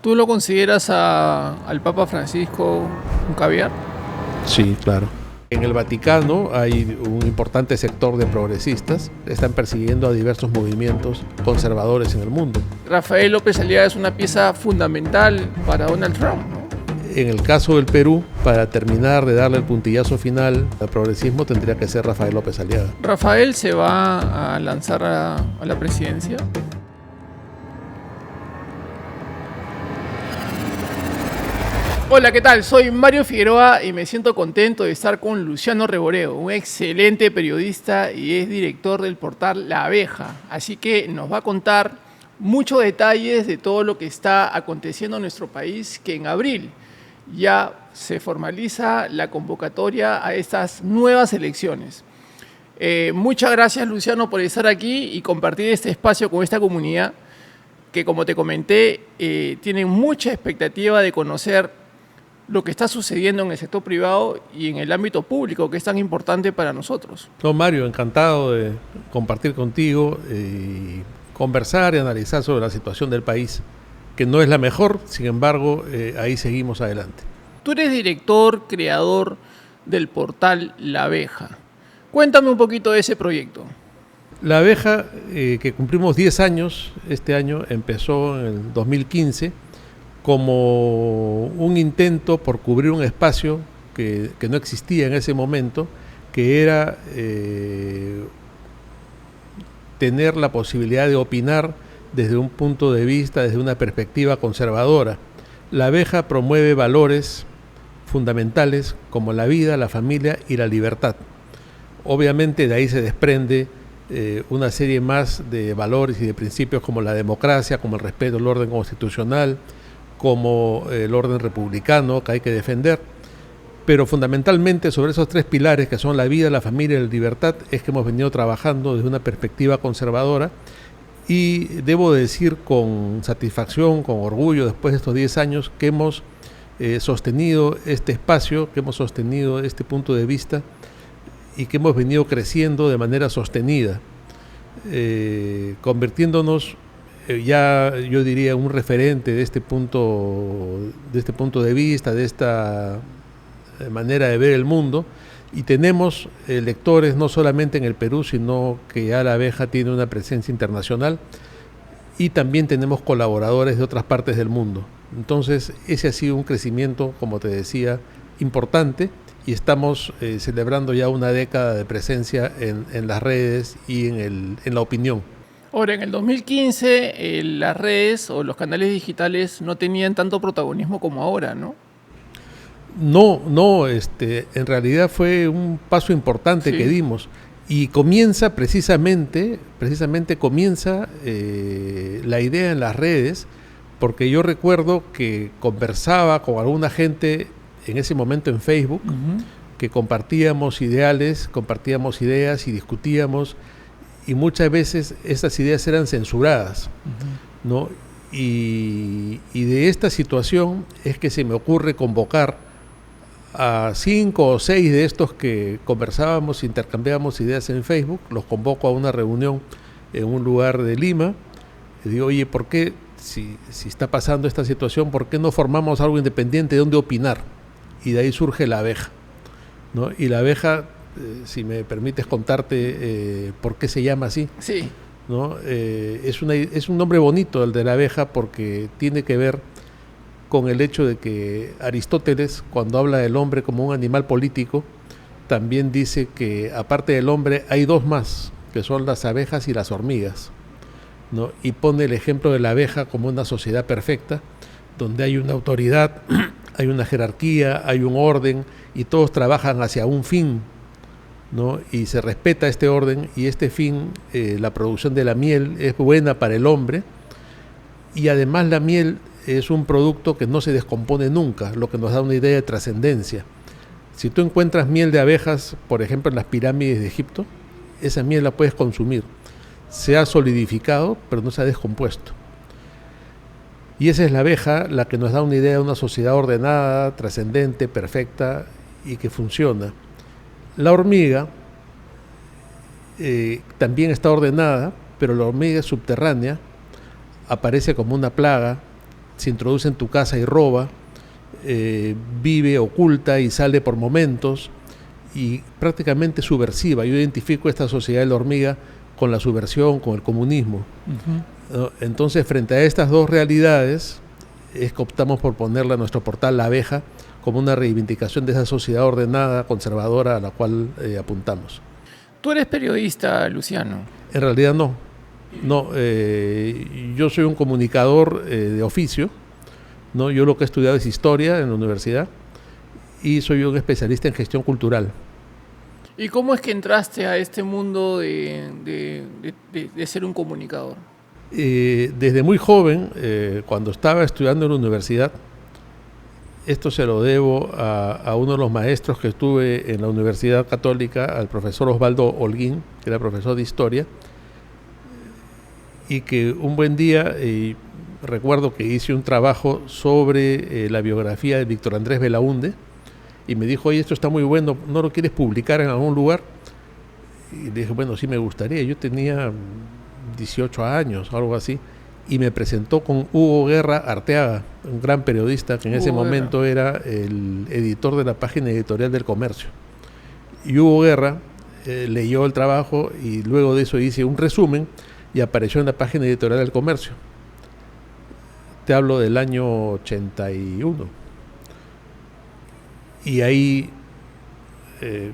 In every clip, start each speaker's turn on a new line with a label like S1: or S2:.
S1: ¿Tú lo consideras al Papa Francisco un caviar?
S2: Sí, claro. En el Vaticano hay un importante sector de progresistas, están persiguiendo a diversos movimientos conservadores en el mundo.
S1: Rafael López Aliaga es una pieza fundamental para Donald Trump, ¿no?
S2: En el caso del Perú, para terminar de darle el puntillazo final al progresismo, tendría que ser Rafael López Aliaga.
S1: ¿Rafael se va a lanzar a la presidencia? Hola, ¿qué tal? Soy Mario Figueroa y me siento contento de estar con Luciano Reboreo, un excelente periodista y es director del portal La Abeja. Así que nos va a contar muchos detalles de todo lo que está aconteciendo en nuestro país, que en abril ya se formaliza la convocatoria a estas nuevas elecciones. Muchas gracias, Luciano, por estar aquí y compartir este espacio con esta comunidad que, como te comenté, tiene mucha expectativa de conocer lo que está sucediendo en el sector privado y en el ámbito público, que es tan importante para nosotros.
S2: No, Mario, encantado de compartir contigo y conversar y analizar sobre la situación del país, que no es la mejor, sin embargo, ahí seguimos adelante.
S1: Tú eres director, creador del portal La Abeja. Cuéntame un poquito de ese proyecto.
S2: La Abeja, que cumplimos 10 años, este año empezó en el 2015, como un intento por cubrir un espacio que no existía en ese momento, que era tener la posibilidad de opinar desde un punto de vista, desde una perspectiva conservadora. La Abeja promueve valores fundamentales como la vida, la familia y la libertad. Obviamente de ahí se desprende una serie más de valores y de principios como la democracia, como el respeto al orden constitucional, como el orden republicano que hay que defender, pero fundamentalmente sobre esos tres pilares que son la vida, la familia y la libertad es que hemos venido trabajando desde una perspectiva conservadora y debo decir con satisfacción, con orgullo después de estos 10 años que hemos sostenido este espacio, que hemos sostenido este punto de vista y que hemos venido creciendo de manera sostenida, convirtiéndonos ya yo diría un referente de este punto de vista, de esta manera de ver el mundo, y tenemos lectores no solamente en el Perú, sino que ya La Abeja tiene una presencia internacional y también tenemos colaboradores de otras partes del mundo. Entonces ese ha sido un crecimiento, como te decía, importante, y estamos celebrando ya una década de presencia en las redes y en la opinión.
S1: Ahora, en el 2015 las redes o los canales digitales no tenían tanto protagonismo como ahora, ¿no?
S2: No, en realidad fue un paso importante que dimos y comienza precisamente comienza la idea en las redes, porque yo recuerdo que conversaba con alguna gente en ese momento en Facebook, que compartíamos ideales, compartíamos ideas y discutíamos, y muchas veces estas ideas eran censuradas, ¿no? Y de esta situación es que se me ocurre convocar a 5 o 6 de estos que conversábamos, intercambiábamos ideas en Facebook, los convoco a una reunión en un lugar de Lima, y digo, oye, ¿por qué, si está pasando esta situación, por qué no formamos algo independiente de donde opinar? Y de ahí surge La Abeja, ¿no? Y La Abeja, si me permites contarte por qué se llama así.
S1: Sí.
S2: ¿No? Es un nombre bonito el de La Abeja porque tiene que ver con el hecho de que Aristóteles, cuando habla del hombre como un animal político, también dice que aparte del hombre hay dos más, que son las abejas y las hormigas, ¿no? Y pone el ejemplo de la abeja como una sociedad perfecta, donde hay una autoridad, hay una jerarquía, hay un orden y todos trabajan hacia un fin, ¿no? Y se respeta este orden y este fin, la producción de la miel es buena para el hombre, y además la miel es un producto que no se descompone nunca, lo que nos da una idea de trascendencia. Si tú encuentras miel de abejas, por ejemplo en las pirámides de Egipto, esa miel la puedes consumir. Se ha solidificado, pero no se ha descompuesto. Y esa es la abeja la que nos da una idea de una sociedad ordenada, trascendente, perfecta y que funciona. La hormiga también está ordenada, pero la hormiga subterránea aparece como una plaga se introduce en tu casa y roba, vive, oculta y sale por momentos, y prácticamente subversiva. Yo identifico esta sociedad de la hormiga con la subversión, con el comunismo. ¿No? Entonces, frente a estas dos realidades, es que optamos por ponerla en nuestro portal La Abeja como una reivindicación de esa sociedad ordenada, conservadora a la cual apuntamos.
S1: Tú eres periodista, Luciano.
S2: En realidad no. No, yo soy un comunicador de oficio, ¿no? Yo lo que he estudiado es historia en la universidad y soy un especialista en gestión cultural.
S1: ¿Y cómo es que entraste a este mundo de ser un comunicador?
S2: Desde muy joven, cuando estaba estudiando en la universidad, esto se lo debo a uno de los maestros que estuve en la Universidad Católica, al profesor Osvaldo Holguín, que era profesor de historia, y que un buen día, recuerdo que hice un trabajo sobre la biografía de Víctor Andrés Belaúnde, y me dijo, oye, esto está muy bueno, ¿no lo quieres publicar en algún lugar? Y le dije, bueno, sí me gustaría. Yo tenía 18 años, algo así, y me presentó con Hugo Guerra Arteaga, un gran periodista que en ese momento era el editor de la página editorial del Comercio. Y Hugo Guerra leyó el trabajo y luego de eso hice un resumen y apareció en la página editorial del Comercio. Te hablo del año 81. Y ahí,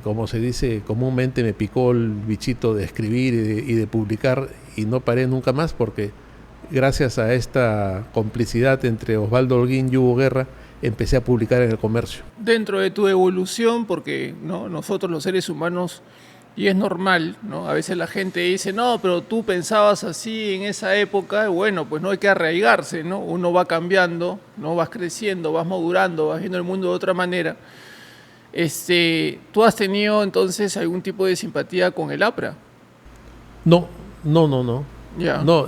S2: como se dice comúnmente, me picó el bichito de escribir y de publicar, y no paré nunca más, porque gracias a esta complicidad entre Osvaldo Holguín y Hugo Guerra, empecé a publicar en el Comercio.
S1: Dentro de tu evolución, porque ¿no? Nosotros los seres humanos, y es normal, ¿no? A veces la gente dice, no, pero tú pensabas así en esa época, bueno, pues no hay que arraigarse, ¿no? Uno va cambiando, ¿no? Vas creciendo, vas madurando, vas viendo el mundo de otra manera. ¿Tú has tenido entonces algún tipo de simpatía con el APRA?
S2: No.
S1: Ya.
S2: No,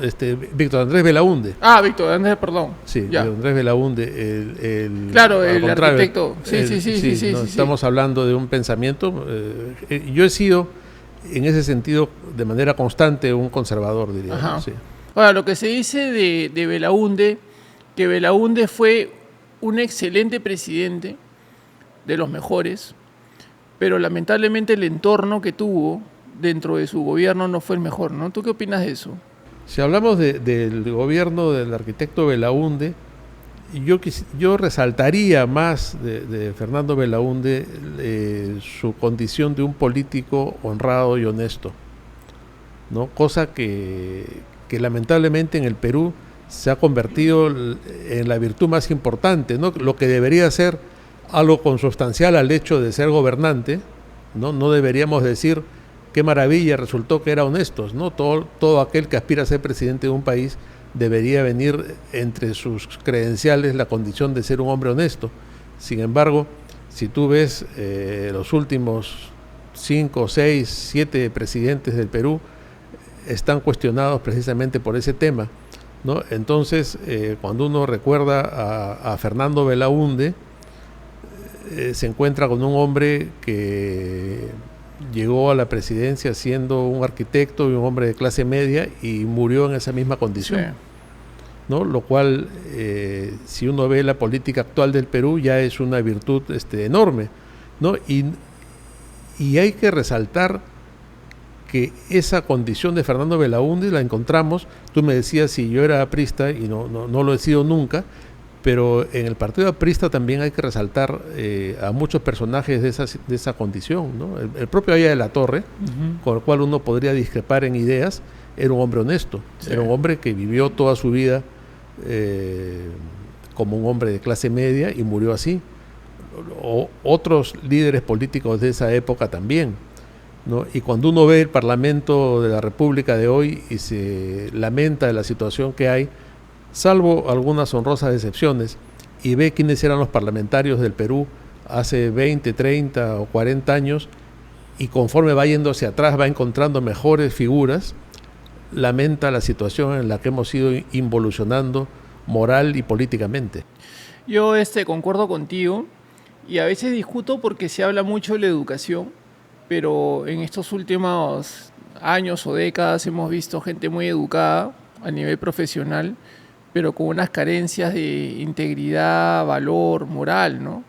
S2: Víctor Andrés Belaúnde.
S1: Ah, Víctor Andrés, perdón.
S2: Sí,
S1: ya.
S2: Víctor Andrés Belaúnde,
S1: claro, el arquitecto. Sí.
S2: Estamos hablando de un pensamiento. Yo he sido, en ese sentido, de manera constante, un conservador, diría.
S1: Ajá.
S2: Sí.
S1: Ahora, lo que se dice de Belaúnde, que Belaúnde fue un excelente presidente, de los mejores, pero lamentablemente el entorno que tuvo dentro de su gobierno no fue el mejor, ¿no? ¿Tú qué opinas de eso?
S2: Si hablamos del gobierno del arquitecto Belaúnde, yo resaltaría más de Fernando Belaúnde su condición de un político honrado y honesto, ¿no? Cosa que lamentablemente en el Perú se ha convertido en la virtud más importante, ¿no? Lo que debería ser algo consustancial al hecho de ser gobernante, ¿no? No deberíamos decir qué maravilla, resultó que era honesto, ¿no? Todo aquel que aspira a ser presidente de un país debería venir entre sus credenciales la condición de ser un hombre honesto. Sin embargo, si tú ves los últimos 5, 6, 7 presidentes del Perú, están cuestionados precisamente por ese tema, ¿no? Entonces, cuando uno recuerda a Fernando Belaúnde, se encuentra con un hombre que llegó a la presidencia siendo un arquitecto y un hombre de clase media y murió en esa misma condición, sí, ¿no? Lo cual, si uno ve la política actual del Perú, ya es una virtud enorme, ¿no? Y hay que resaltar que esa condición de Fernando Belaúnde la encontramos. Tú me decías si yo era aprista, y no lo he sido nunca, pero en el partido aprista también hay que resaltar a muchos personajes de esa condición, ¿no? El propio Aya de la Torre, con el cual uno podría discrepar en ideas, era un hombre honesto, sí, era un hombre que vivió toda su vida como un hombre de clase media y murió así. Otros líderes políticos de esa época también, ¿no? Y cuando uno ve el Parlamento de la República de hoy y se lamenta de la situación que hay, salvo algunas honrosas excepciones, y ve quiénes eran los parlamentarios del Perú hace 20, 30 o 40 años, y conforme va yendo hacia atrás va encontrando mejores figuras, lamenta la situación en la que hemos ido involucionando moral y políticamente.
S1: Yo concuerdo contigo, y a veces discuto porque se habla mucho de la educación, pero en estos últimos años o décadas hemos visto gente muy educada a nivel profesional, pero con unas carencias de integridad, valor, moral, ¿no?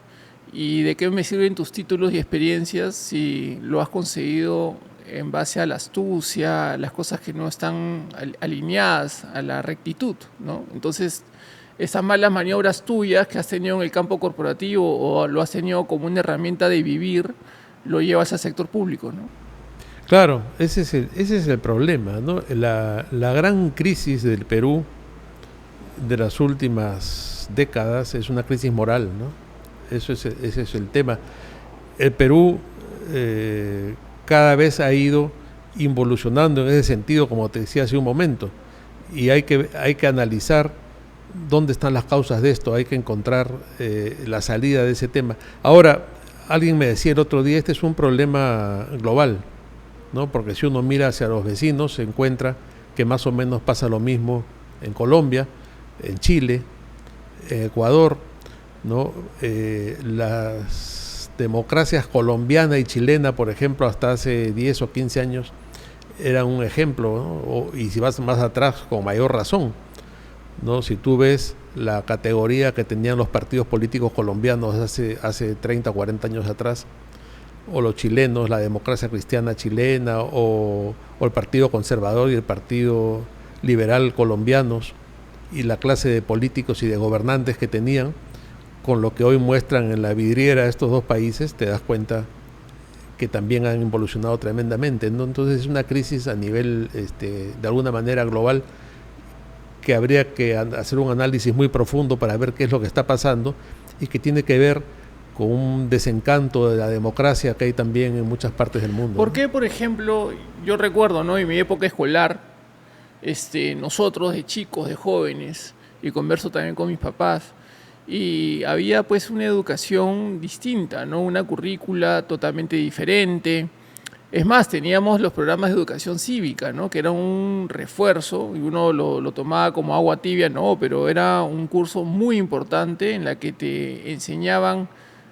S1: ¿Y de qué me sirven tus títulos y experiencias si lo has conseguido en base a la astucia, a las cosas que no están alineadas a la rectitud, ¿no? Entonces, esas malas maniobras tuyas que has tenido en el campo corporativo o lo has tenido como una herramienta de vivir, lo llevas al sector público, ¿no?
S2: Claro, ese es el problema, ¿no? La gran crisis del Perú de las últimas décadas es una crisis moral, ¿no? Ese es el tema. El Perú cada vez ha ido involucionando en ese sentido, como te decía hace un momento, y hay que analizar dónde están las causas de esto, hay que encontrar la salida de ese tema. Ahora, alguien me decía el otro día, este es un problema global, ¿no? Porque si uno mira hacia los vecinos, se encuentra que más o menos pasa lo mismo en Colombia, en Chile, en Ecuador, ¿no? Las democracias colombiana y chilena, por ejemplo, hasta hace 10 o 15 años, eran un ejemplo, ¿no? Y si vas más atrás, con mayor razón, ¿no? Si tú ves la categoría que tenían los partidos políticos colombianos hace 30 o 40 años atrás, o los chilenos, la democracia cristiana chilena, o el Partido Conservador y el Partido Liberal colombianos, y la clase de políticos y de gobernantes que tenían, con lo que hoy muestran en la vidriera estos dos países, te das cuenta que también han evolucionado tremendamente, ¿no? Entonces es una crisis a nivel, de alguna manera global, que habría que hacer un análisis muy profundo para ver qué es lo que está pasando y que tiene que ver con un desencanto de la democracia que hay también en muchas partes del mundo.
S1: ¿Por qué, por ejemplo, yo recuerdo, ¿no? En mi época escolar, nosotros de chicos, de jóvenes, y converso también con mis papás, y había pues una educación distinta, ¿no? Una currícula totalmente diferente. Es más, teníamos los programas de educación cívica, ¿no? Que era un refuerzo y uno lo tomaba como agua tibia, no, pero era un curso muy importante en la que te enseñaban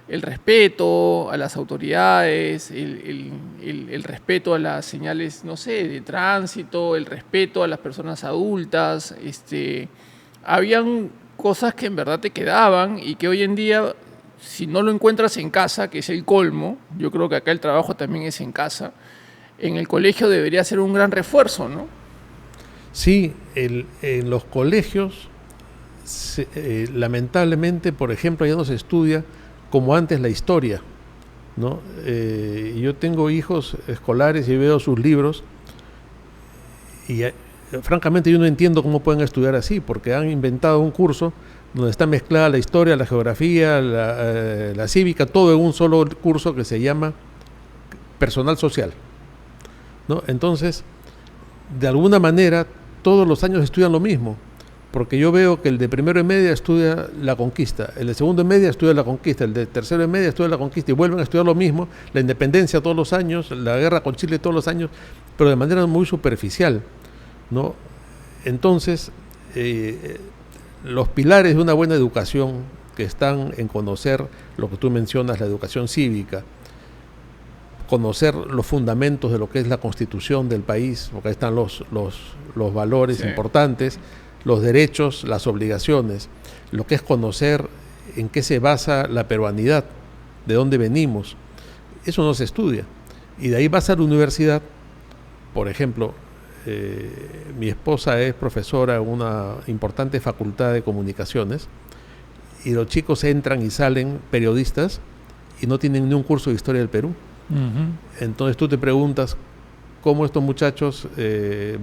S1: el respeto a las autoridades, el respeto a las señales, no sé, de tránsito, el respeto a las personas adultas. Habían cosas que en verdad te quedaban y que hoy en día, si no lo encuentras en casa, que es el colmo, yo creo que acá el trabajo también es en casa, en el colegio debería ser un gran refuerzo, ¿no?
S2: Sí, en los colegios, lamentablemente, por ejemplo, ya no se estudia como antes la historia, ¿no? Yo tengo hijos escolares y veo sus libros y francamente yo no entiendo cómo pueden estudiar así, porque han inventado un curso donde está mezclada la historia, la geografía, la cívica, todo en un solo curso que se llama personal social, ¿no? Entonces, de alguna manera, todos los años estudian lo mismo, porque yo veo que el de primero en media estudia la conquista, el de segundo en media estudia la conquista, el de tercero en media estudia la conquista, y vuelven a estudiar lo mismo, la independencia todos los años, la guerra con Chile todos los años, pero de manera muy superficial, ¿no? Entonces, los pilares de una buena educación que están en conocer lo que tú mencionas, la educación cívica, conocer los fundamentos de lo que es la constitución del país, porque ahí están los valores importantes, los derechos, las obligaciones, lo que es conocer en qué se basa la peruanidad, de dónde venimos. Eso no se estudia. Y de ahí vas a la universidad, por ejemplo, mi esposa es profesora en una importante facultad de comunicaciones y los chicos entran y salen periodistas y no tienen ni un curso de historia del Perú. Entonces tú te preguntas cómo estos muchachos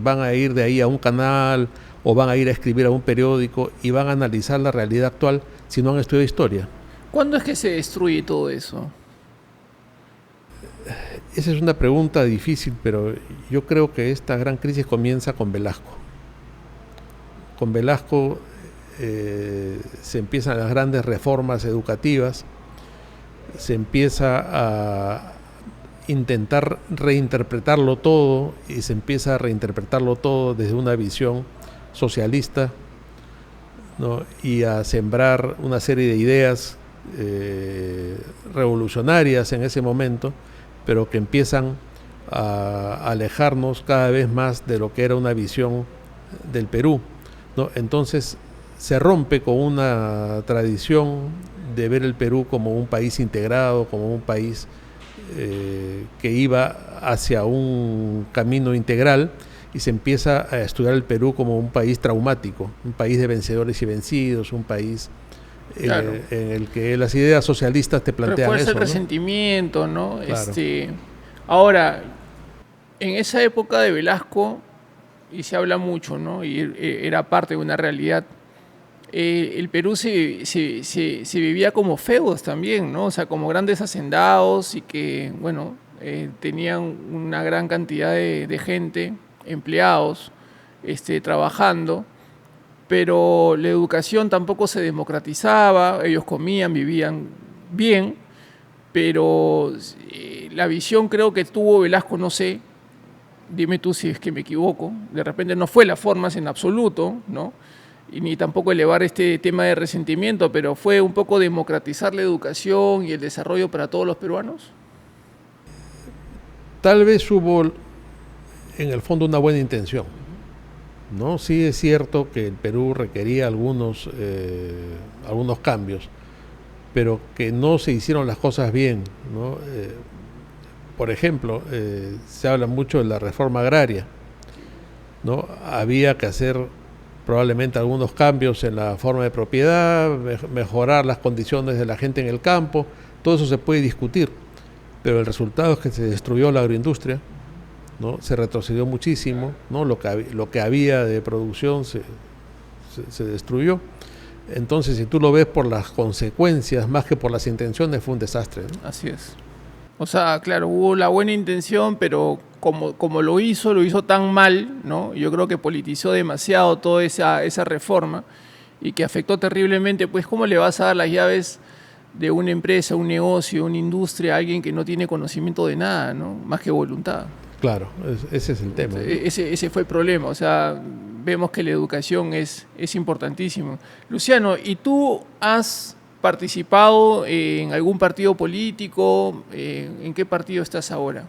S2: van a ir de ahí a un canal o van a ir a escribir a un periódico y van a analizar la realidad actual si no han estudiado historia.
S1: ¿Cuándo es que se destruye todo eso?
S2: Esa es una pregunta difícil, pero yo creo que esta gran crisis comienza con Velasco. Con Velasco se empiezan las grandes reformas educativas, se empieza a intentar reinterpretarlo todo y se empieza a reinterpretarlo todo desde una visión socialista, ¿no? Y a sembrar una serie de ideas revolucionarias en ese momento, pero que empiezan a alejarnos cada vez más de lo que era una visión del Perú, ¿no? Entonces se rompe con una tradición de ver el Perú como un país integrado, como un país que iba hacia un camino integral, y se empieza a estudiar el Perú como un país traumático, un país de vencedores y vencidos, un país
S1: Claro.
S2: en el que las ideas socialistas te plantean
S1: Refuerza
S2: eso,
S1: el
S2: ¿no?
S1: resentimiento, ¿no?
S2: Claro.
S1: Ahora, en esa época de Velasco, y se habla mucho, ¿no? Y era parte de una realidad. El Perú se vivía como feudos también, ¿no? O sea, como grandes hacendados y que, bueno, tenían una gran cantidad de gente, empleados, trabajando, pero la educación tampoco se democratizaba, ellos comían, vivían bien, pero la visión creo que tuvo Velasco, no sé, dime tú si es que me equivoco, de repente no fue las formas en absoluto, ¿no? Y ni tampoco elevar este tema de resentimiento, pero fue un poco democratizar la educación y el desarrollo para todos los peruanos.
S2: Tal vez hubo en el fondo una buena intención, ¿no? Sí es cierto que el Perú requería algunos cambios, pero que no se hicieron las cosas bien, ¿no? Por ejemplo, se habla mucho de la reforma agraria, ¿no? Había que hacer probablemente algunos cambios en la forma de propiedad, mejorar las condiciones de la gente en el campo, todo eso se puede discutir, pero el resultado es que se destruyó la agroindustria, ¿no? Se retrocedió muchísimo, ¿no? Lo que había de producción se destruyó. Entonces, si tú lo ves por las consecuencias más que por las intenciones, fue un desastre, ¿no?
S1: Así es. O sea, claro, hubo la buena intención, pero como lo hizo tan mal, ¿no? Yo creo que politizó demasiado toda esa reforma y que afectó terriblemente. Pues, ¿cómo le vas a dar las llaves de una empresa, un negocio, una industria a alguien que no tiene conocimiento de nada, ¿no? Más que voluntad?
S2: Claro, ese es el tema, ¿no?
S1: Ese fue el problema. O sea, vemos que la educación es importantísimo. Luciano, ¿y tú has participado en algún partido político? ¿En qué partido estás ahora?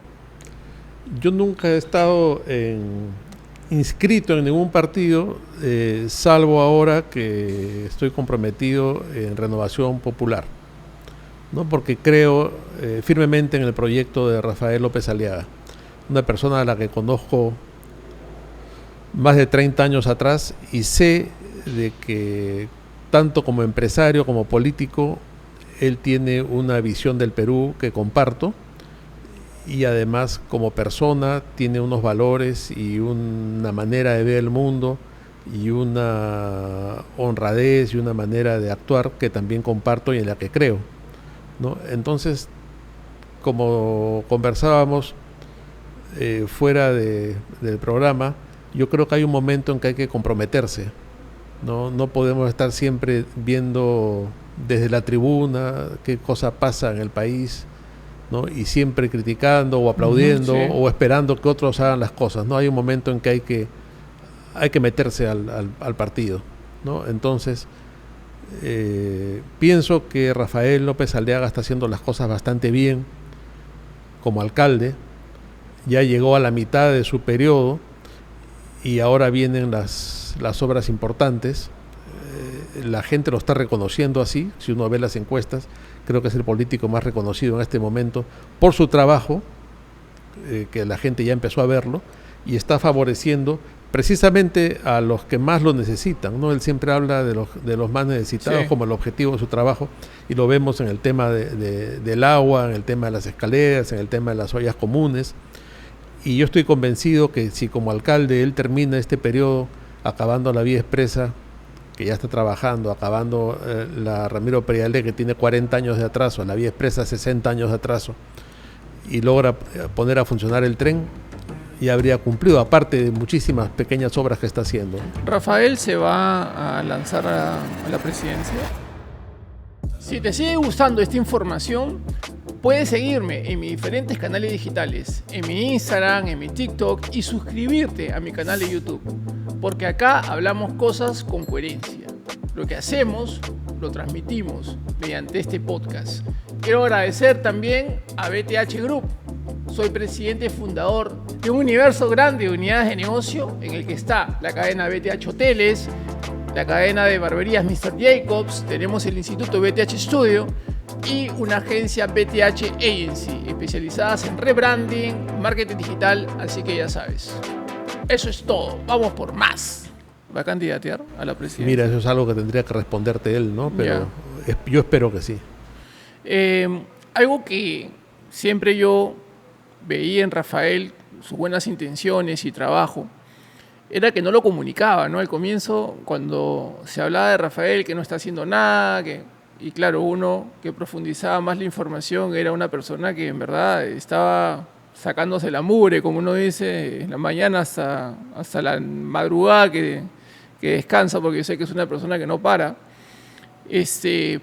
S2: Yo nunca he estado inscrito en ningún partido, salvo ahora que estoy comprometido en Renovación Popular, ¿no? Porque creo firmemente en el proyecto de Rafael López Aliaga, una persona a la que conozco más de 30 años atrás, y sé de que tanto como empresario como político él tiene una visión del Perú que comparto, y además como persona tiene unos valores y una manera de ver el mundo y una honradez y una manera de actuar que también comparto y en la que creo, ¿no? Entonces, como conversábamos fuera del programa, yo creo que hay un momento en que hay que comprometerse, ¿no? No podemos estar siempre viendo desde la tribuna qué cosa pasa en el país, ¿no? Y siempre criticando o aplaudiendo,
S1: Sí.
S2: o esperando que otros hagan las cosas, ¿no? Hay un momento en que hay que meterse al partido, ¿no? Entonces, pienso que Rafael López Aliaga está haciendo las cosas bastante bien como alcalde. Ya llegó a la mitad de su periodo y ahora vienen las obras importantes. La gente lo está reconociendo así. Si uno ve las encuestas, creo que es el político más reconocido en este momento por su trabajo, que la gente ya empezó a verlo, y está favoreciendo precisamente a los que más lo necesitan, ¿no? Él siempre habla de los más necesitados, sí, como el objetivo de su trabajo, y lo vemos en el tema del agua, en el tema de las escaleras, en el tema de las ollas comunes. Y yo estoy convencido que si como alcalde él termina este periodo acabando la vía expresa, que ya está trabajando, acabando la Ramiro Perialdé, que tiene 40 años de atraso, la vía expresa 60 años de atraso, y logra poner a funcionar el tren, ya habría cumplido, aparte de muchísimas pequeñas obras que está haciendo.
S1: ¿Rafael se va a lanzar a la presidencia? Si te sigue gustando esta información, puedes seguirme en mis diferentes canales digitales, en mi Instagram, en mi TikTok, y suscribirte a mi canal de YouTube, porque acá hablamos cosas con coherencia. Lo que hacemos, lo transmitimos mediante este podcast. Quiero agradecer también a BTH Group. Soy presidente fundador de un universo grande de unidades de negocio en el que está la cadena BTH Hoteles, la cadena de barberías Mr. Jacobs, tenemos el Instituto BTH Studio y una agencia BTH Agency, especializadas en rebranding, marketing digital, así que ya sabes. Eso es todo, vamos por más. ¿Va a candidatear a la presidencia?
S2: Mira, eso es algo que tendría que responderte él, ¿no? Pero yo espero que sí.
S1: Algo que siempre yo veía en Rafael, sus buenas intenciones y trabajo, era que no lo comunicaba, ¿no? Al comienzo, cuando se hablaba de Rafael, que no está haciendo nada, y claro, uno que profundizaba más la información era una persona que en verdad estaba sacándose la mugre, como uno dice, en la mañana hasta la madrugada que descansa, porque yo sé que es una persona que no para.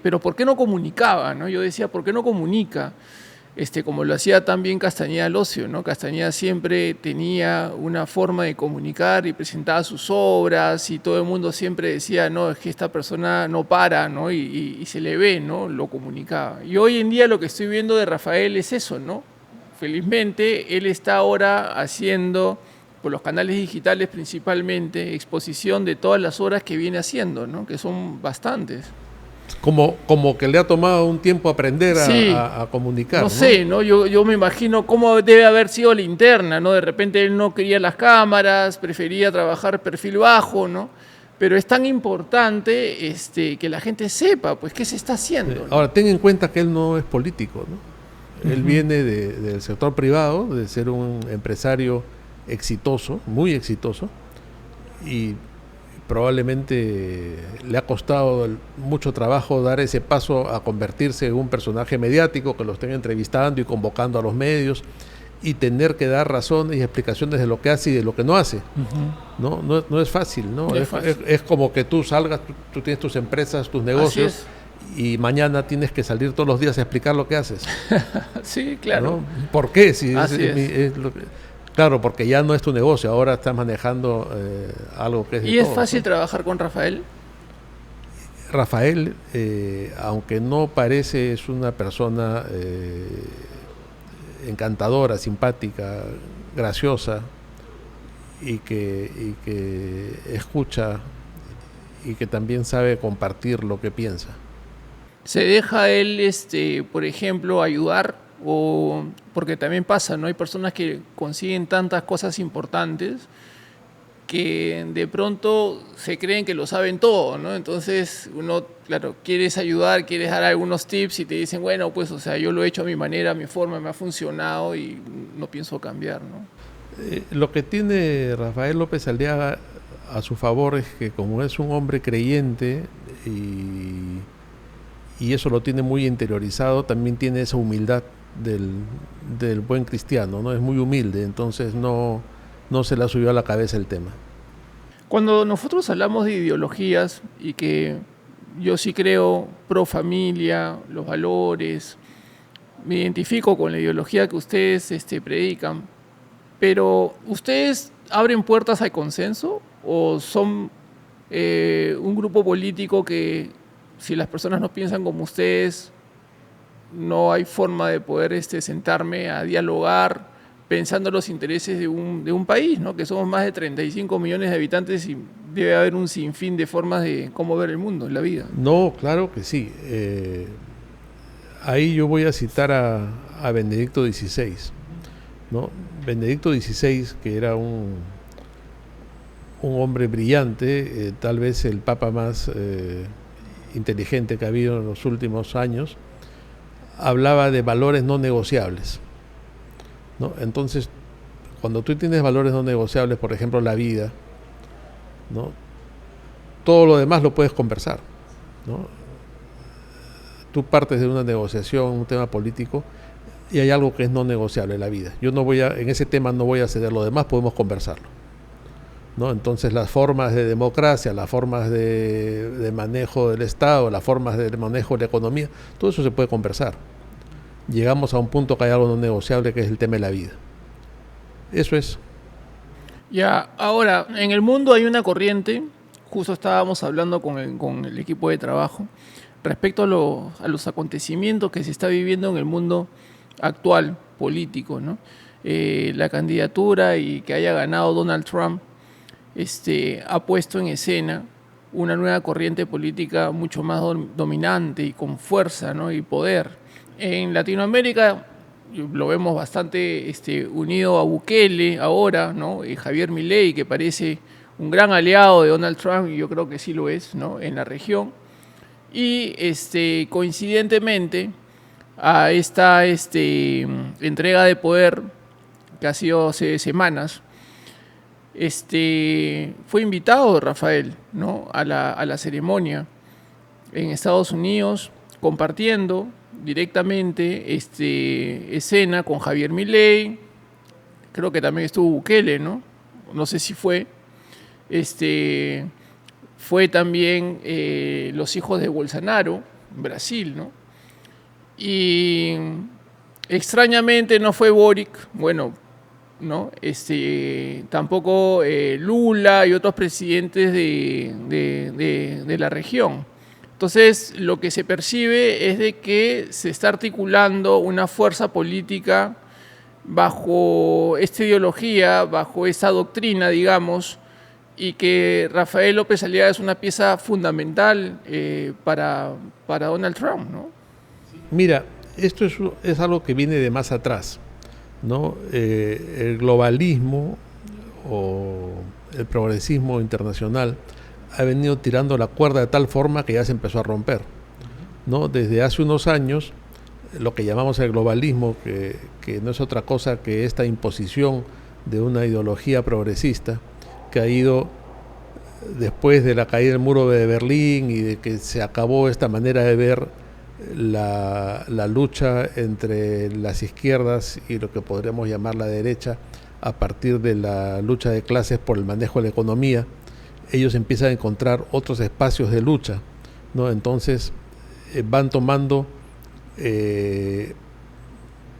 S1: Pero ¿por qué no comunicaba, no? Yo decía, ¿por qué no comunica? Como lo hacía también Castañeda Locio, ¿no? Castañeda siempre tenía una forma de comunicar y presentaba sus obras y todo el mundo siempre decía, no, es que esta persona no para, ¿no? Y se le ve, ¿no? Lo comunicaba. Y hoy en día lo que estoy viendo de Rafael es eso, ¿no? Felizmente él está ahora haciendo, por los canales digitales principalmente, exposición de todas las obras que viene haciendo, ¿no? Que son bastantes.
S2: Como que le ha tomado un tiempo aprender
S1: sí,
S2: a comunicar.
S1: No sé, ¿no? Yo me imagino cómo debe haber sido la interna, ¿no? De repente él no quería las cámaras, prefería trabajar perfil bajo, ¿no? Pero es tan importante que la gente sepa, pues, qué se está haciendo, ¿no?
S2: Ahora, ten en cuenta que él no es político, ¿no? Él viene del sector privado, de ser un empresario exitoso, muy exitoso, y probablemente le ha costado mucho trabajo dar ese paso a convertirse en un personaje mediático que lo estén entrevistando y convocando a los medios y tener que dar razones y explicaciones de lo que hace y de lo que no hace. No es fácil, ¿no? Es como que tú salgas, tú tienes tus empresas, tus negocios y mañana tienes que salir todos los días a explicar lo que haces.
S1: Sí, claro.
S2: ¿No? ¿Por qué? Si
S1: es
S2: lo que, claro, porque ya no es tu negocio, ahora estás manejando algo que es de
S1: ¿Y es
S2: todos,
S1: fácil
S2: ¿no?
S1: trabajar con Rafael?
S2: Rafael, aunque no parece, es una persona encantadora, simpática, graciosa y que escucha y que también sabe compartir lo que piensa.
S1: ¿Se deja él, por ejemplo, ayudar? O porque también pasa, ¿no? Hay personas que consiguen tantas cosas importantes que de pronto se creen que lo saben todo, ¿no? Entonces uno, claro, quieres ayudar, quieres dar algunos tips y te dicen, bueno, pues, o sea, yo lo he hecho a mi manera, a mi forma, me ha funcionado y no pienso cambiar, ¿no?
S2: Lo que tiene Rafael López Aliaga a su favor es que como es un hombre creyente y eso lo tiene muy interiorizado, también tiene esa humildad del buen cristiano, ¿no? Es muy humilde, entonces no se le subió a la cabeza el tema.
S1: Cuando nosotros hablamos de ideologías y que yo sí creo pro familia, los valores, me identifico con la ideología que ustedes predican, pero ¿ustedes abren puertas al consenso o son un grupo político que si las personas no piensan como ustedes, no hay forma de poder sentarme a dialogar pensando en los intereses de un país, ¿no? Que somos más de 35 millones de habitantes y debe haber un sinfín de formas de cómo ver el mundo, la vida?
S2: No, claro que sí. Ahí yo voy a citar a Benedicto XVI, ¿no? Benedicto XVI, que era un hombre brillante, tal vez el papa más inteligente que ha habido en los últimos años, hablaba de valores no negociables, ¿no? Entonces, cuando tú tienes valores no negociables, por ejemplo, la vida, ¿no? Todo lo demás lo puedes conversar, ¿no? Tú partes de una negociación, un tema político, y hay algo que es no negociable, la vida. Yo no voy en ese tema no voy a ceder, lo demás podemos conversarlo, ¿no? Entonces las formas de democracia, las formas de manejo del Estado, las formas de manejo de la economía, todo eso se puede conversar. Llegamos a un punto que hay algo no negociable, que es el tema de la vida. Eso es.
S1: Ya, ahora, en el mundo hay una corriente, justo estábamos hablando con el equipo de trabajo, respecto a los acontecimientos que se está viviendo en el mundo actual, político, ¿no? La candidatura y que haya ganado Donald Trump ha puesto en escena una nueva corriente política mucho más dominante y con fuerza, ¿no? Y poder. En Latinoamérica lo vemos bastante unido a Bukele ahora, ¿no? Javier Milei, que parece un gran aliado de Donald Trump, y yo creo que sí lo es, ¿no? En la región. Y coincidentemente a esta entrega de poder que ha sido hace semanas, fue invitado Rafael, ¿no? a la ceremonia en Estados Unidos, compartiendo directamente escena con Javier Milei. Creo que también estuvo Bukele, ¿no? No sé si fue. Fue también los hijos de Bolsonaro, Brasil, ¿no? Y extrañamente no fue Boric, bueno, ¿no? Tampoco Lula y otros presidentes de la región. Entonces, lo que se percibe es de que se está articulando una fuerza política bajo esta ideología, bajo esa doctrina, digamos, y que Rafael López Aliaga es una pieza fundamental para Donald Trump, ¿no?
S2: Mira, esto es algo que viene de más atrás, ¿no? El globalismo o el progresismo internacional ha venido tirando la cuerda de tal forma que ya se empezó a romper, ¿no? Desde hace unos años, lo que llamamos el globalismo, que no es otra cosa que esta imposición de una ideología progresista que ha ido después de la caída del muro de Berlín y de que se acabó esta manera de ver la lucha entre las izquierdas y lo que podríamos llamar la derecha a partir de la lucha de clases por el manejo de la economía. Ellos empiezan a encontrar otros espacios de lucha, ¿no? Entonces van tomando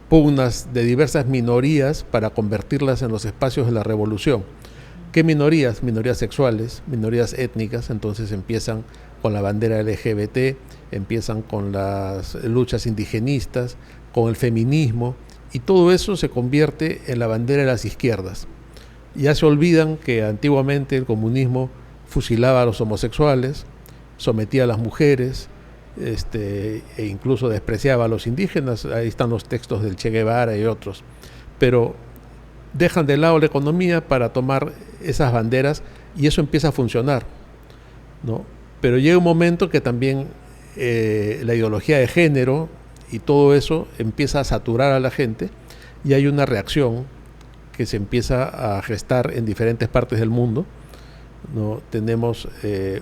S2: pugnas de diversas minorías para convertirlas en los espacios de la revolución. ¿Qué minorías? Minorías sexuales, minorías étnicas. Entonces empiezan con la bandera LGBT, empiezan con las luchas indigenistas, con el feminismo, y todo eso se convierte en la bandera de las izquierdas. Ya se olvidan que antiguamente el comunismo fusilaba a los homosexuales, sometía a las mujeres, e incluso despreciaba a los indígenas. Ahí están los textos del Che Guevara y otros. Pero dejan de lado la economía para tomar esas banderas y eso empieza a funcionar, ¿no? Pero llega un momento que también la ideología de género y todo eso empieza a saturar a la gente y hay una reacción que se empieza a gestar en diferentes partes del mundo, ¿no? Tenemos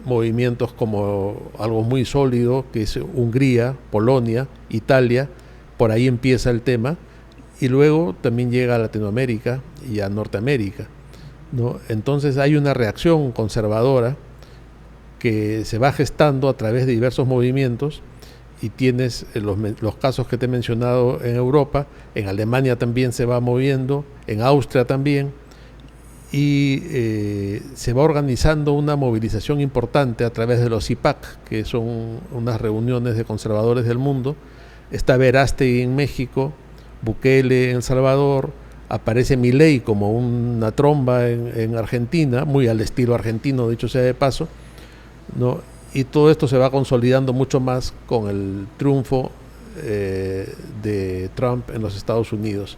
S2: movimientos como algo muy sólido que es Hungría, Polonia, Italia, por ahí empieza el tema, y luego también llega a Latinoamérica y a Norteamérica, ¿no? Entonces hay una reacción conservadora que se va gestando a través de diversos movimientos, y tienes los casos que te he mencionado en Europa, en Alemania también se va moviendo, en Austria también, y se va organizando una movilización importante a través de los IPAC, que son unas reuniones de conservadores del mundo. Está Verástegui en México, Bukele en El Salvador, aparece Milei como una tromba en Argentina, muy al estilo argentino, dicho sea de paso, ¿no? Y todo esto se va consolidando mucho más con el triunfo de Trump en los Estados Unidos.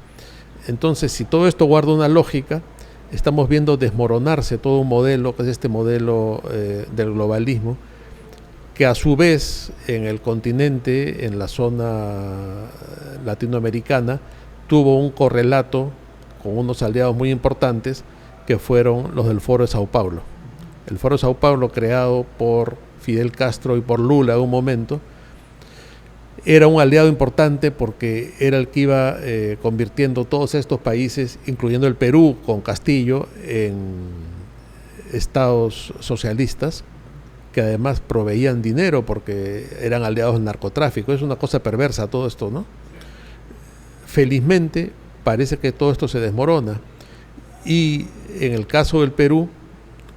S2: Entonces, si todo esto guarda una lógica, estamos viendo desmoronarse todo un modelo, que es este modelo del globalismo, que a su vez en el continente, en la zona latinoamericana, tuvo un correlato con unos aliados muy importantes que fueron los del Foro de Sao Paulo. El Foro de Sao Paulo, creado por Fidel Castro y por Lula en un momento, era un aliado importante porque era el que iba convirtiendo todos estos países, incluyendo el Perú con Castillo, en estados socialistas que además proveían dinero porque eran aliados del narcotráfico. Es una cosa perversa todo esto, ¿no? Felizmente parece que todo esto se desmorona, y en el caso del Perú,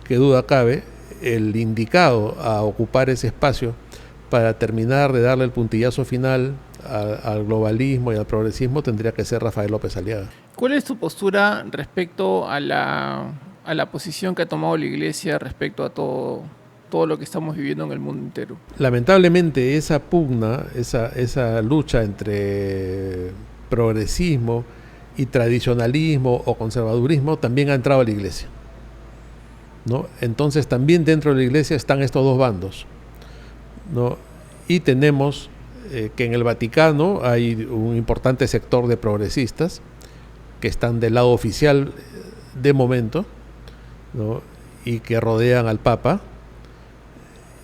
S2: que duda cabe, el indicado a ocupar ese espacio para terminar de darle el puntillazo final al globalismo y al progresismo tendría que ser Rafael López Aliaga.
S1: ¿Cuál es tu postura respecto a la posición que ha tomado la Iglesia respecto a todo todo lo que estamos viviendo en el mundo entero.
S2: Lamentablemente esa pugna, esa lucha entre progresismo y tradicionalismo o conservadurismo también ha entrado a la iglesia, ¿no? Entonces también dentro de la iglesia están estos dos bandos, ¿no? Y tenemos que en el Vaticano hay un importante sector de progresistas que están del lado oficial de momento, ¿no? Y que rodean al Papa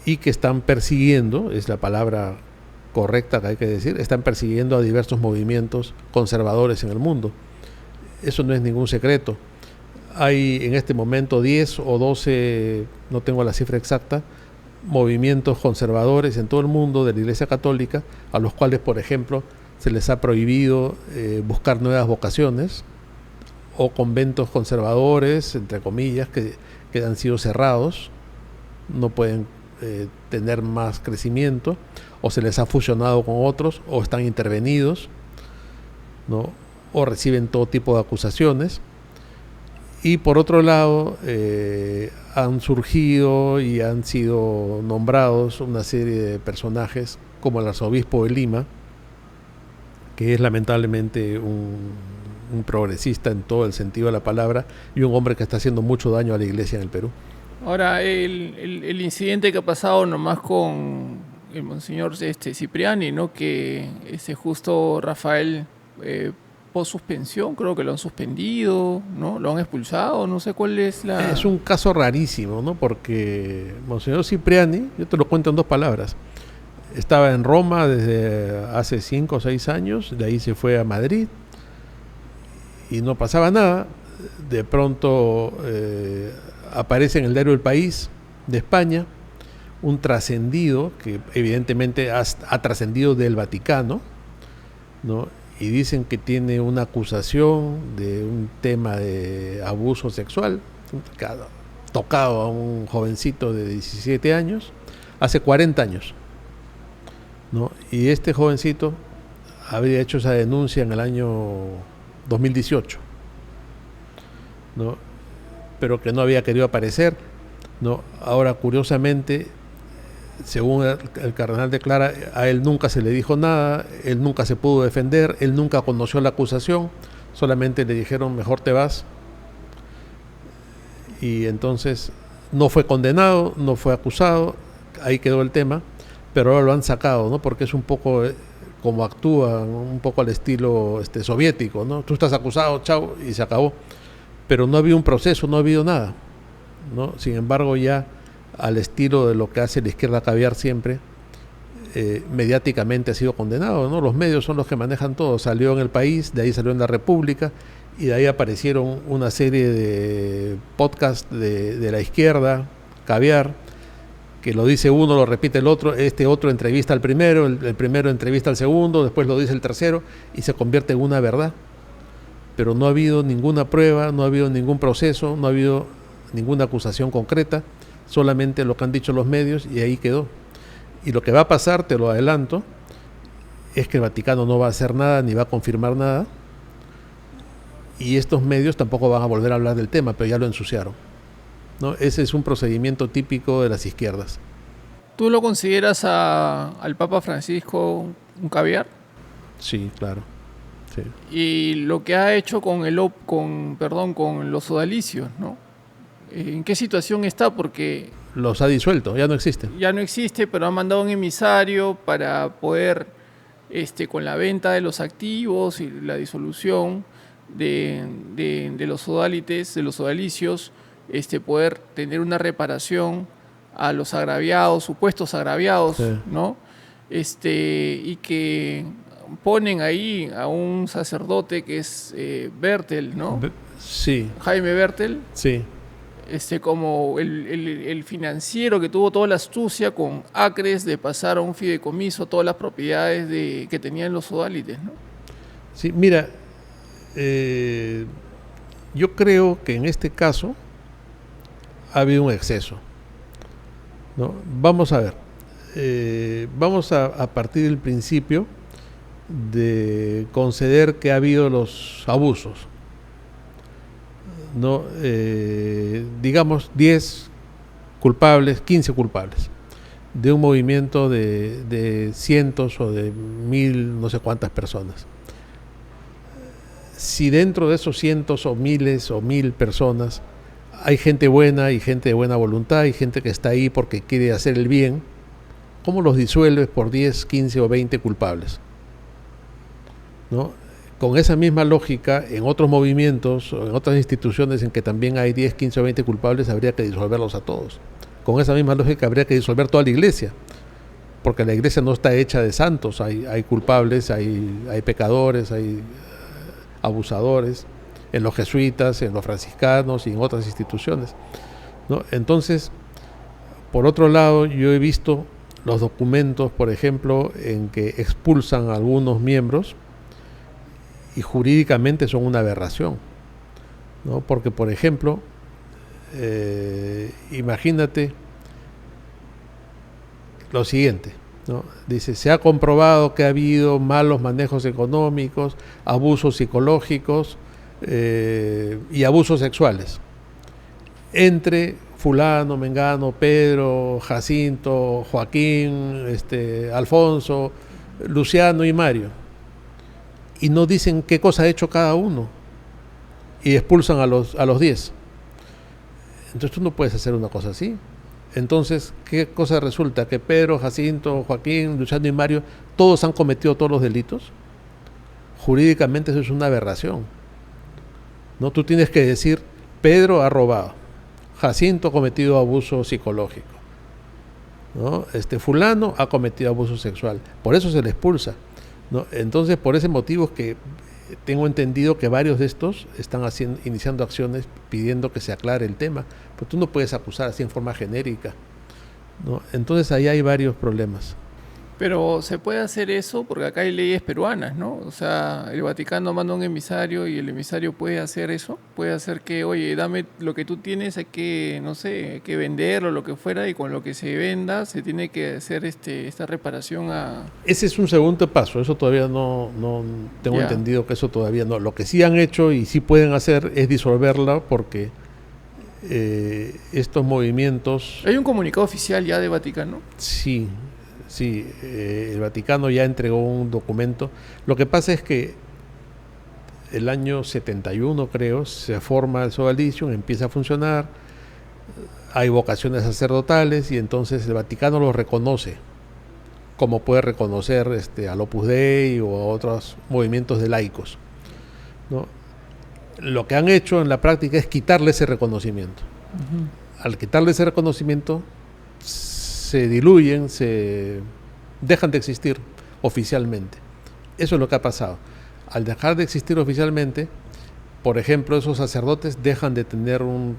S2: y que están persiguiendo, es la palabra correcta que hay que decir, están persiguiendo a diversos movimientos conservadores en el mundo. Eso no es ningún secreto. Hay en este momento 10 o 12, no tengo la cifra exacta, movimientos conservadores en todo el mundo de la Iglesia Católica, a los cuales, por ejemplo, se les ha prohibido buscar nuevas vocaciones, o conventos conservadores, entre comillas, que han sido cerrados, no pueden tener más crecimiento, o se les ha fusionado con otros, o están intervenidos, ¿no? O reciben todo tipo de acusaciones. Y por otro lado, han surgido y han sido nombrados una serie de personajes como el arzobispo de Lima, que es lamentablemente un progresista en todo el sentido de la palabra y un hombre que está haciendo mucho daño a la iglesia en el Perú.
S1: Ahora, el incidente que ha pasado nomás con el monseñor Cipriani, ¿no? Que justo Rafael post suspensión, creo que lo han suspendido, ¿no? Lo han expulsado, no sé cuál es la...
S2: Es un caso rarísimo, ¿no? Porque monseñor Cipriani, yo te lo cuento en 2 palabras, estaba en Roma desde hace 5 o 6 años, de ahí se fue a Madrid y no pasaba nada. De pronto aparece en el diario El País de España un trascendido que evidentemente ha trascendido del Vaticano, ¿no? Y dicen que tiene una acusación de un tema de abuso sexual, que ha tocado a un jovencito de 17 años, hace 40 años, ¿no? Y este jovencito habría hecho esa denuncia en el año 2018, ¿no? Pero que no había querido aparecer, ¿no? Ahora, curiosamente, según el cardenal declara, a él nunca se le dijo nada, él nunca se pudo defender, él nunca conoció la acusación, solamente le dijeron mejor te vas, y entonces no fue condenado, no fue acusado, ahí quedó el tema, pero ahora lo han sacado, ¿no? Porque es un poco como actúa, ¿no? Un poco al estilo soviético, ¿no? Tú estás acusado, chao, y se acabó, pero no ha habido un proceso, no ha habido nada, ¿no? Sin embargo, ya al estilo de lo que hace la izquierda caviar siempre, mediáticamente ha sido condenado, ¿no? Los medios son los que manejan todo. Salió en El País, de ahí salió en La República, y de ahí aparecieron una serie de podcasts de la izquierda caviar, que lo dice uno, lo repite el otro, este otro entrevista al primero, el primero entrevista al segundo, después lo dice el tercero, y se convierte en una verdad. Pero no ha habido ninguna prueba, no ha habido ningún proceso, no ha habido ninguna acusación concreta, solamente lo que han dicho los medios, y ahí quedó. Y lo que va a pasar, te lo adelanto, es que el Vaticano no va a hacer nada ni va a confirmar nada, y estos medios tampoco van a volver a hablar del tema, pero ya lo ensuciaron, ¿no? Ese es un procedimiento típico de las izquierdas.
S1: ¿Tú lo consideras al Papa Francisco un caviar?
S2: Sí, claro. Sí.
S1: Y lo que ha hecho con los sodalicios, ¿no? ¿En qué situación está? Porque
S2: los ha disuelto, ya no existen.
S1: Ya no existe, pero ha mandado un emisario para poder, con la venta de los activos y la disolución de los sodalites, de los sodalicios, poder tener una reparación a los agraviados, supuestos agraviados, sí, ¿no? Y que ponen ahí a un sacerdote que es Bertel, ¿no?
S2: Sí.
S1: Jaime Bertel.
S2: Sí.
S1: Como el financiero que tuvo toda la astucia con acres de pasar a un fideicomiso todas las propiedades que tenían los sodalites, ¿no?
S2: Sí, mira, yo creo que en este caso ha habido un exceso, ¿no? Vamos a ver, vamos a partir del principio de conceder que ha habido los abusos, ¿no? Digamos 10 culpables, 15 culpables, de un movimiento de cientos o de 1000, no sé cuántas personas. Si dentro de esos cientos o miles o 1000 personas hay gente buena y gente de buena voluntad y gente que está ahí porque quiere hacer el bien, ¿cómo los disuelves por 10, 15 o 20 culpables? ¿No? Con esa misma lógica, en otros movimientos o en otras instituciones en que también hay 10, 15 o 20 culpables, habría que disolverlos a todos. Con esa misma lógica habría que disolver toda la iglesia, porque la iglesia no está hecha de santos, hay culpables, hay pecadores, hay abusadores, en los jesuitas, en los franciscanos y en otras instituciones, ¿no? Entonces, por otro lado, yo he visto los documentos, por ejemplo, en que expulsan a algunos miembros y jurídicamente son una aberración, ¿no? Porque, por ejemplo, imagínate lo siguiente, ¿no? Dice, se ha comprobado que ha habido malos manejos económicos, abusos psicológicos y abusos sexuales entre fulano, mengano, Pedro, Jacinto, Joaquín, Alfonso, Luciano y Mario, y no dicen qué cosa ha hecho cada uno y expulsan a los 10. Entonces tú no puedes hacer una cosa así. Entonces, ¿qué cosa resulta? Que Pedro, Jacinto, Joaquín, Luciano y Mario, todos han cometido todos los delitos. Jurídicamente eso es una aberración, ¿no? Tú tienes que decir, Pedro ha robado, Jacinto ha cometido abuso psicológico, ¿no? Fulano ha cometido abuso sexual. Por eso se le expulsa, ¿no? Entonces, por ese motivo es que tengo entendido que varios de estos están iniciando acciones pidiendo que se aclare el tema, pero tú no puedes acusar así en forma genérica, ¿no? Entonces ahí hay varios problemas.
S1: Pero se puede hacer eso porque acá hay leyes peruanas, ¿no? O sea, el Vaticano manda un emisario y el emisario puede hacer eso, puede hacer que, oye, dame lo que tú tienes, hay que, no sé, hay que venderlo, lo que fuera, y con lo que se venda se tiene que hacer esta reparación a...
S2: Ese es un segundo paso, eso todavía no tengo entendido que eso todavía no. Lo que sí han hecho y sí pueden hacer es disolverla porque estos movimientos...
S1: ¿Hay un comunicado oficial ya de Vaticano?
S2: Sí. Sí, el Vaticano ya entregó un documento. Lo que pasa es que el año 71, creo, se forma el Sodalicium, empieza a funcionar, hay vocaciones sacerdotales y entonces el Vaticano los reconoce, como puede reconocer al Opus Dei o a otros movimientos de laicos, ¿no? Lo que han hecho en la práctica es quitarle ese reconocimiento. Uh-huh. Al quitarle ese reconocimiento, se diluyen, se dejan de existir oficialmente. Eso es lo que ha pasado. Al dejar de existir oficialmente, por ejemplo, esos sacerdotes dejan de tener un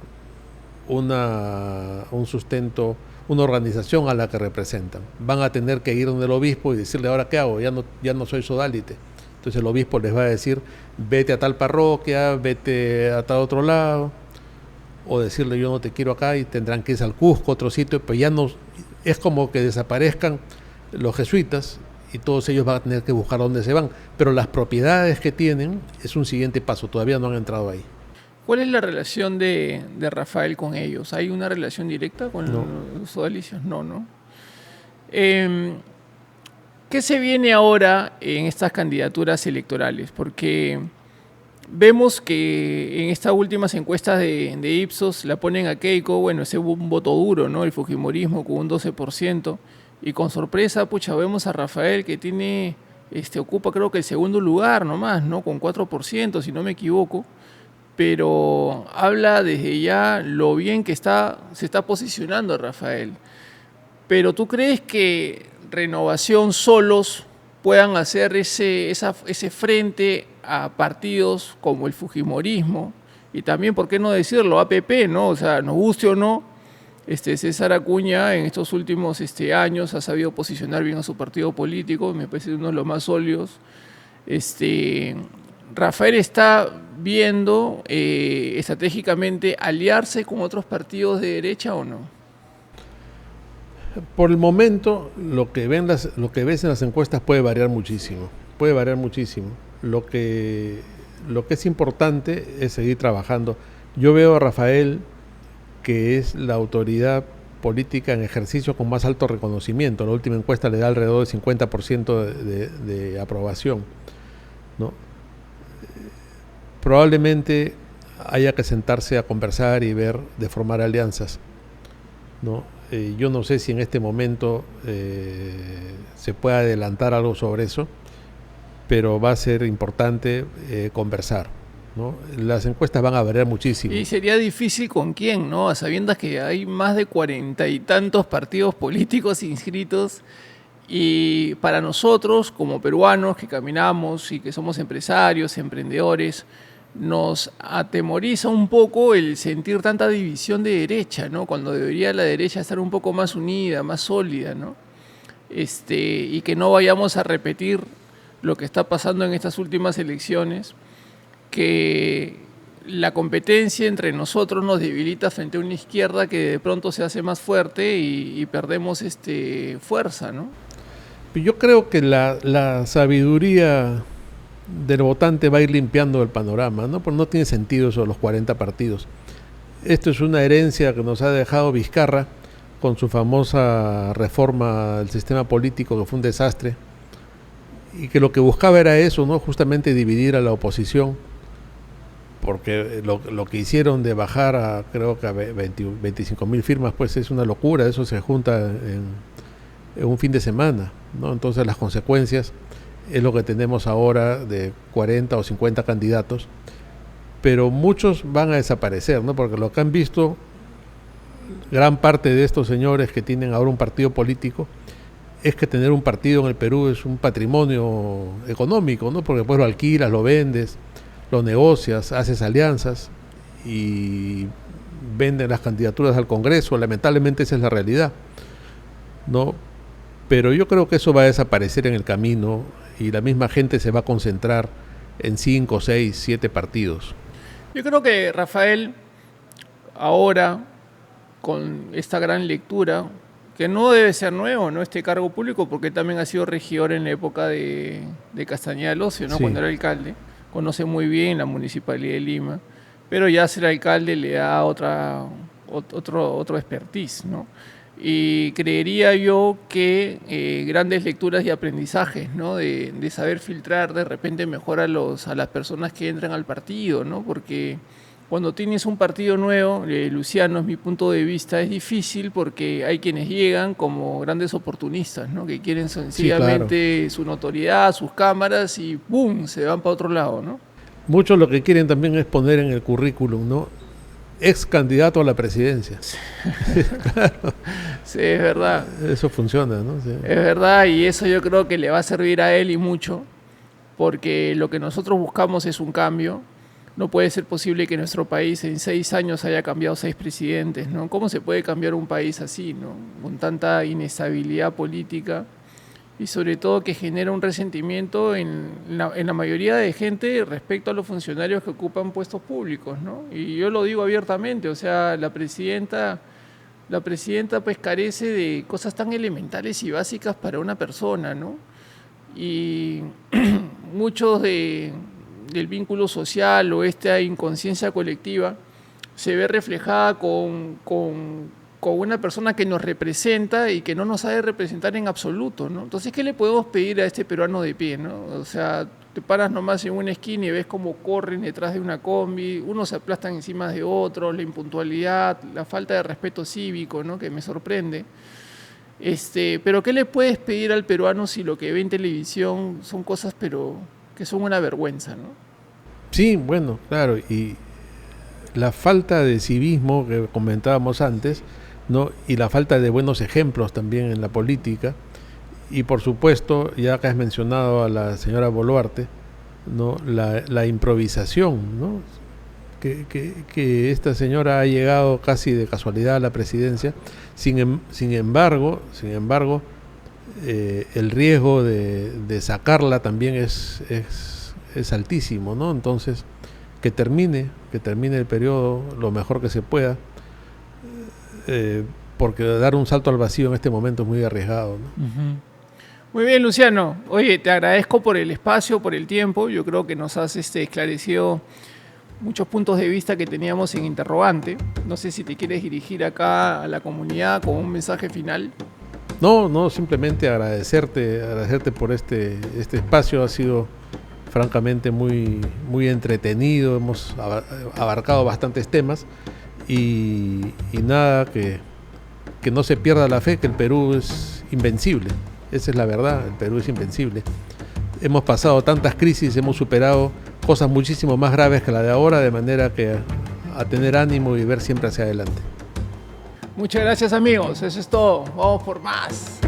S2: sustento, una organización a la que representan. Van a tener que ir donde el obispo y decirle, ¿ahora qué hago? Ya no soy sodalite. Entonces el obispo les va a decir, vete a tal parroquia, vete a tal otro lado, o decirle, yo no te quiero acá, y tendrán que irse al Cusco, otro sitio, pues ya no... Es como que desaparezcan los jesuitas y todos ellos van a tener que buscar dónde se van. Pero las propiedades que tienen es un siguiente paso, todavía no han entrado ahí.
S1: ¿Cuál es la relación de Rafael con ellos? ¿Hay una relación directa con los sodalicios? No. ¿Qué se viene ahora en estas candidaturas electorales? Porque vemos que en estas últimas encuestas de Ipsos la ponen a Keiko, bueno, ese un voto duro, ¿no? El fujimorismo con un 12%, y con sorpresa, pucha, vemos a Rafael que tiene, ocupa creo que el segundo lugar nomás, ¿no? Con 4%, si no me equivoco, pero habla desde ya lo bien que se está posicionando Rafael. Pero ¿tú crees que Renovación solos puedan hacer ese frente a partidos como el fujimorismo y también, por qué no decirlo, APP, ¿no? O sea, nos guste o no, César Acuña en estos últimos años ha sabido posicionar bien a su partido político, me parece uno de los más sólidos. Rafael está viendo estratégicamente aliarse con otros partidos de derecha o no.
S2: Por el momento, lo que ves en las encuestas puede variar muchísimo. Lo que es importante es seguir trabajando. Yo veo a Rafael, que es la autoridad política en ejercicio con más alto reconocimiento. La última encuesta le da alrededor del 50% de aprobación, ¿no? Probablemente haya que sentarse a conversar y ver de formar alianzas, ¿no? Yo no sé si en este momento se puede adelantar algo sobre eso, pero va a ser importante conversar, ¿no? Las encuestas van a variar muchísimo.
S1: Y sería difícil con quién, ¿no? A sabiendas que hay más de 40 y tantos partidos políticos inscritos, y para nosotros como peruanos que caminamos y que somos empresarios, emprendedores, nos atemoriza un poco el sentir tanta división de derecha, ¿no? Cuando debería la derecha estar un poco más unida, más sólida, ¿no? Y que no vayamos a repetir lo que está pasando en estas últimas elecciones, que la competencia entre nosotros nos debilita frente a una izquierda que de pronto se hace más fuerte y perdemos fuerza, ¿no?
S2: Yo creo que la sabiduría del votante va a ir limpiando el panorama, ¿no? Porque no tiene sentido eso de los 40 partidos. Esto es una herencia que nos ha dejado Vizcarra con su famosa reforma del sistema político, que fue un desastre, y que lo que buscaba era eso, ¿no? Justamente dividir a la oposición, porque lo que hicieron de bajar a creo que a 25.000 firmas, pues es una locura. Eso se junta en un fin de semana, ¿no? Entonces las consecuencias es lo que tenemos ahora de 40 o 50 candidatos, pero muchos van a desaparecer, ¿no? Porque lo que han visto gran parte de estos señores que tienen ahora un partido político es que tener un partido en el Perú es un patrimonio económico, ¿no? Porque después lo alquilas, lo vendes, lo negocias, haces alianzas y venden las candidaturas al Congreso. Lamentablemente esa es la realidad, ¿no? Pero yo creo que eso va a desaparecer en el camino y la misma gente se va a concentrar en 5, 6, 7 partidos.
S1: Yo creo que Rafael, ahora, con esta gran lectura, que no debe ser nuevo, ¿no? Este cargo público, porque también ha sido regidor en la época de Castañeda del Ocio, ¿no?
S2: Sí.
S1: Cuando era alcalde, conoce muy bien la Municipalidad de Lima, pero ya ser alcalde le da otro expertise, ¿no? Y creería yo que grandes lecturas y aprendizajes, ¿no? De saber filtrar de repente mejor a las personas que entran al partido, ¿no? Porque cuando tienes un partido nuevo, Luciano, es mi punto de vista, es difícil porque hay quienes llegan como grandes oportunistas, ¿no? Que quieren sencillamente su notoriedad, sus cámaras y ¡pum!, se van para otro lado, ¿no?
S2: Muchos lo que quieren también es poner en el currículum, ¿no? Ex candidato a la presidencia.
S1: Claro. Sí, es verdad.
S2: Eso funciona, ¿no? Sí.
S1: Es verdad, y eso yo creo que le va a servir a él y mucho, porque lo que nosotros buscamos es un cambio. No puede ser posible que nuestro país en 6 años haya cambiado 6 presidentes, ¿no? ¿Cómo se puede cambiar un país así, ¿no? Con tanta inestabilidad política y sobre todo que genera un resentimiento en la mayoría de gente respecto a los funcionarios que ocupan puestos públicos, ¿no? Y yo lo digo abiertamente, o sea, la presidenta pues carece de cosas tan elementales y básicas para una persona, ¿no? Y muchos del vínculo social o esta inconsciencia colectiva se ve reflejada con una persona que nos representa y que no nos sabe representar en absoluto, ¿no? Entonces, ¿qué le podemos pedir a este peruano de pie, ¿no? O sea, te paras nomás en una esquina y ves cómo corren detrás de una combi, unos se aplastan encima de otros, la impuntualidad, la falta de respeto cívico, ¿no? Que me sorprende. Pero ¿qué le puedes pedir al peruano si lo que ve en televisión son cosas pero que son una vergüenza, ¿no?
S2: Sí, bueno, claro, y la falta de civismo que comentábamos antes, ¿no? Y la falta de buenos ejemplos también en la política, y por supuesto, ya que has mencionado a la señora Boluarte, ¿no? La improvisación, ¿no? Que esta señora ha llegado casi de casualidad a la presidencia. Sin embargo, el riesgo de sacarla también es altísimo, ¿no? Entonces, que termine el periodo lo mejor que se pueda, porque dar un salto al vacío en este momento es muy arriesgado, ¿no?
S1: Uh-huh. Muy bien, Luciano. Oye, te agradezco por el espacio, por el tiempo. Yo creo que nos has esclarecido muchos puntos de vista que teníamos en interrogante. No sé si te quieres dirigir acá a la comunidad con un mensaje final.
S2: No, simplemente agradecerte por este espacio. Ha sido francamente muy entretenido, hemos abarcado bastantes temas y nada, que no se pierda la fe, que el Perú es invencible. Esa es la verdad, el Perú es invencible. Hemos pasado tantas crisis, hemos superado cosas muchísimo más graves que la de ahora, de manera que a tener ánimo y ver siempre hacia adelante.
S1: Muchas gracias, amigos, eso es todo, vamos por más.